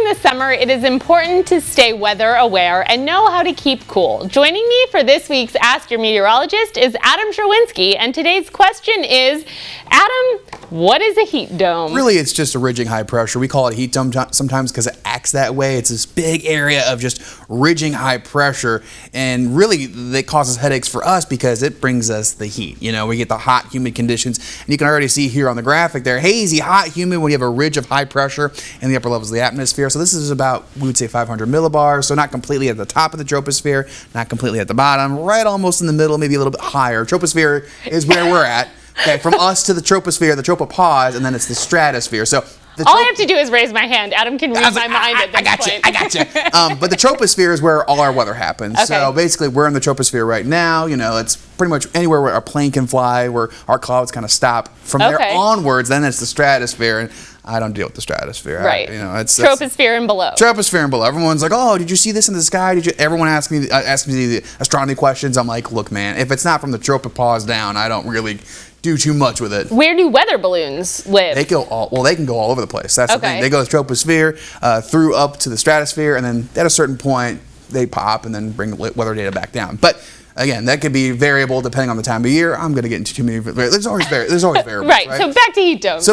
the summer, it is important to stay weather aware and know how to keep cool. Joining me for this week's Ask Your Meteorologist is Adam Sherwinski, and today's question is, Adam, what is a heat dome? Really, it's just a ridging high pressure. We call it a heat dome sometimes because it acts that way. It's this big area of just ridging high pressure, and really that causes headaches for us because it brings us the heat. You know, we get the hot, humid conditions, and you can already see here on the graphic there, hazy, hot, humid when you have a ridge of high pressure in the upper levels of the atmosphere. So this is about, we would say, 500 millibars, so not completely at the top of the troposphere, not completely at the bottom, right almost in the middle, maybe a little bit higher. Troposphere is where we're at. Okay, from us to the troposphere, the tropopause, and then it's the stratosphere. So all I have to do is raise my hand. Adam can read my mind at this point. I got you. But the troposphere is where all our weather happens. Okay. So basically, we're in the troposphere right now. You know, it's pretty much anywhere where a plane can fly, where our clouds kind of stop. From there onwards, then it's the stratosphere. And I don't deal with the stratosphere. Right. It's troposphere and below. Troposphere and below. Everyone's like, "Oh, did you see this in the sky?" Everyone asks me the astronomy questions. I'm like, "Look, man, if it's not from the tropopause down, I don't really do too much with it." Where do weather balloons live? They can go all over the place. That's the thing. They go to the troposphere, through up to the stratosphere, and then at a certain point they pop and then bring weather data back down. But again, that could be variable depending on the time of year. I'm going to get into too many. There's always variables. Right. So back to heat domes.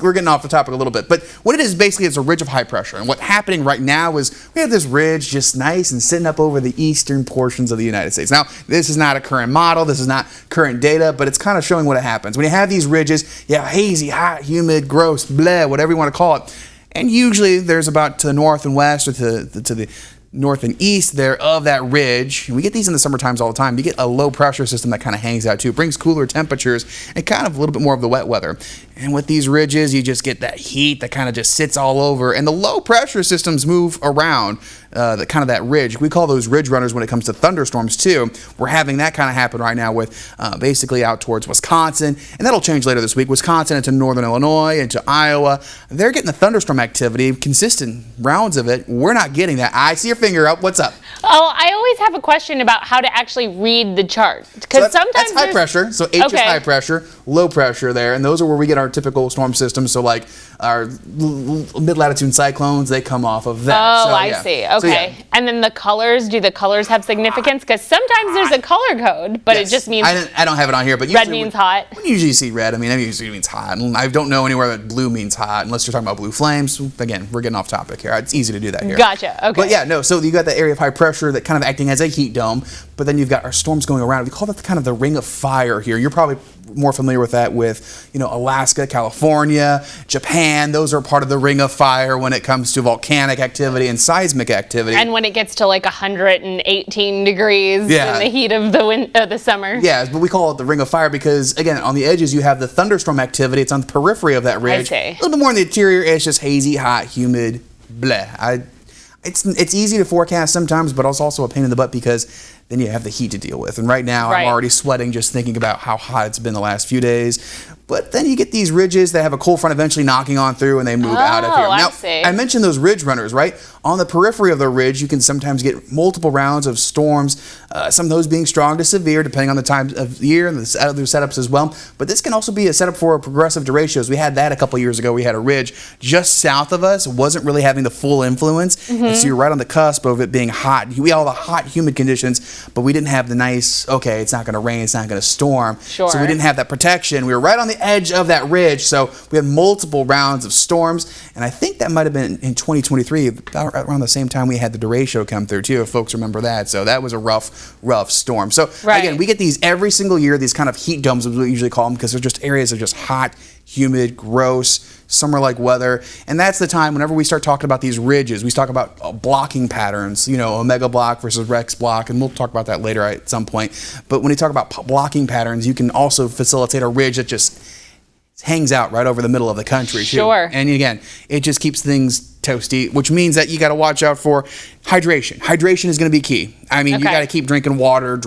We're getting off the topic a little bit. But what it is basically is a ridge of high pressure. And what's happening right now is we have this ridge just nice and sitting up over the eastern portions of the United States. Now, this is not a current model. This is not current data, but it's kind of showing what happens. When you have these ridges, you have hazy, hot, humid, gross, bleh, whatever you want to call it. And usually there's about to the north and west or to the north and east there of that ridge. And we get these in the summer times all the time. You get a low pressure system that kind of hangs out too. It brings cooler temperatures and kind of a little bit more of the wet weather. And with these ridges, you just get that heat that kind of just sits all over. And the low pressure systems move around that ridge. We call those ridge runners when it comes to thunderstorms too. We're having that kind of happen right now with basically out towards Wisconsin. And that'll change later this week. Wisconsin into northern Illinois, into Iowa. They're getting the thunderstorm activity, consistent rounds of it. We're not getting that. I see your finger up. What's up? Oh, I always have a question about how to actually read the chart. Because sometimes that's high pressure. So H is high pressure, low pressure there. And those are where we get our typical storm systems. So like our mid-latitude cyclones, they come off of that. Oh, I see. Okay. So, yeah. And then the colors, do the colors have significance? Because sometimes there's a color code, but it just means... I don't have it on here, but red means hot. We usually see red. I mean, that usually means hot. And I don't know anywhere that blue means hot, unless you're talking about blue flames. Again, we're getting off topic here. It's easy to do that here. Gotcha. Okay. But yeah, no, so you got that area of high pressure that kind of acting as a heat dome, but then you've got our storms going around. We call that kind of the ring of fire here. You're probably more familiar with that with, Alaska, California, Japan. Those are part of the ring of fire when it comes to volcanic activity and seismic activity. And when it gets to like 118 degrees in the heat of the summer. Yeah, but we call it the ring of fire because, again, on the edges you have the thunderstorm activity. It's on the periphery of that ridge. I see. A little bit more in the interior. It's just hazy, hot, humid, bleh. It's easy to forecast sometimes, but it's also a pain in the butt because then you have the heat to deal with. And right now I'm already sweating just thinking about how hot it's been the last few days. But then you get these ridges that have a cold front eventually knocking on through and they move out of here. Now, I mentioned those ridge runners, right? On the periphery of the ridge, you can sometimes get multiple rounds of storms, some of those being strong to severe, depending on the time of the year and the other setups as well. But this can also be a setup for progressive derechos. We had that a couple years ago. We had a ridge just south of us. It wasn't really having the full influence. And so you're right on the cusp of it being hot. We had all the hot, humid conditions, but we didn't have the nice, it's not going to rain, it's not going to storm. Sure. So we didn't have that protection. We were right on the edge of that ridge, so we had multiple rounds of storms, and I think that might have been in 2023, about around the same time we had the derecho come through too, if folks remember that. So that was a rough storm. So again, we get these every single year, these kind of heat domes, as we usually call them, because they're just areas of just hot, humid, gross, summer-like weather. And that's the time whenever we start talking about these ridges, we talk about blocking patterns, omega block versus Rex block, and we'll talk about that later at some point. But when you talk about blocking patterns, you can also facilitate a ridge that just hangs out right over the middle of the country too. Sure. And again, it just keeps things toasty, which means that you got to watch out for hydration. Hydration is going to be key. I mean, you got to keep drinking water,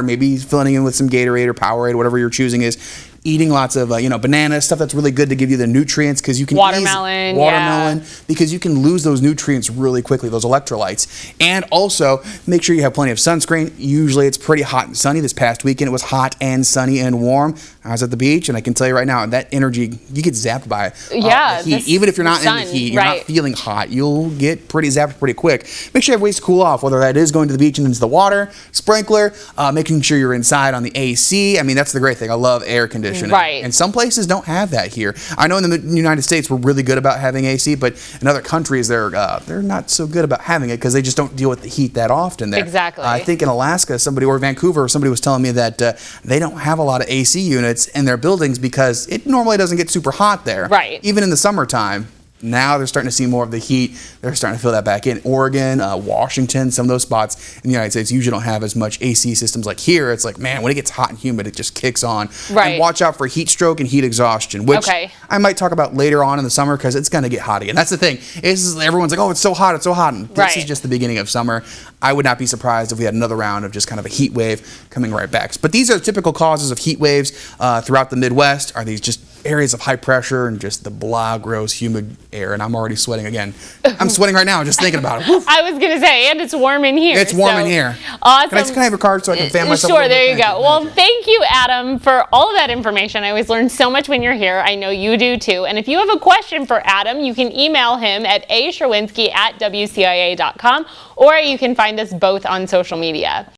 maybe filling in with some Gatorade or Powerade, whatever your choosing is. eating lots of bananas, stuff that's really good to give you the nutrients, because you can watermelon, because you can lose those nutrients really quickly, those electrolytes. And also make sure you have plenty of sunscreen. Usually it's pretty hot and sunny. This past weekend it was hot and sunny and warm. I was at the beach, and I can tell you right now, that energy, you get zapped by the heat. Even if you're not in the heat, you're not feeling hot, you'll get pretty zapped pretty quick. Make sure you have ways to cool off, whether that is going to the beach and into the water, sprinkler, making sure you're inside on the AC. I mean, that's the great thing. I love air conditioning. Right. And some places don't have that here. I know in the United States we're really good about having AC, but in other countries they're not so good about having it because they just don't deal with the heat that often there. Exactly. I think in Alaska, or Vancouver, somebody was telling me that they don't have a lot of AC units in their buildings because it normally doesn't get super hot there. Right. Even in the summertime. Now they're starting to see more of the heat. They're starting to feel that back in. Oregon, Washington, some of those spots in the United States usually don't have as much AC systems like here. It's like, man, when it gets hot and humid, it just kicks on. Right. And watch out for heat stroke and heat exhaustion, which I might talk about later on in the summer because it's going to get hot again. That's the thing. Everyone's like, oh, it's so hot, it's so hot. And this is just the beginning of summer. I would not be surprised if we had another round of just kind of a heat wave coming right back. But these are the typical causes of heat waves throughout the Midwest. Are these just areas of high pressure and just the blah, gross, humid air? And I'm already sweating again. I'm sweating right now just thinking about it. Woof. I was going to say, and it's warm in here. It's warm in here. Awesome. Can I have your card so I can fan myself? Sure, there you go. Well, thank you, Adam, for all of that information. I always learn so much when you're here. I know you do too. And if you have a question for Adam, you can email him at Sherwinski@WCIA.com, or you can find us both on social media.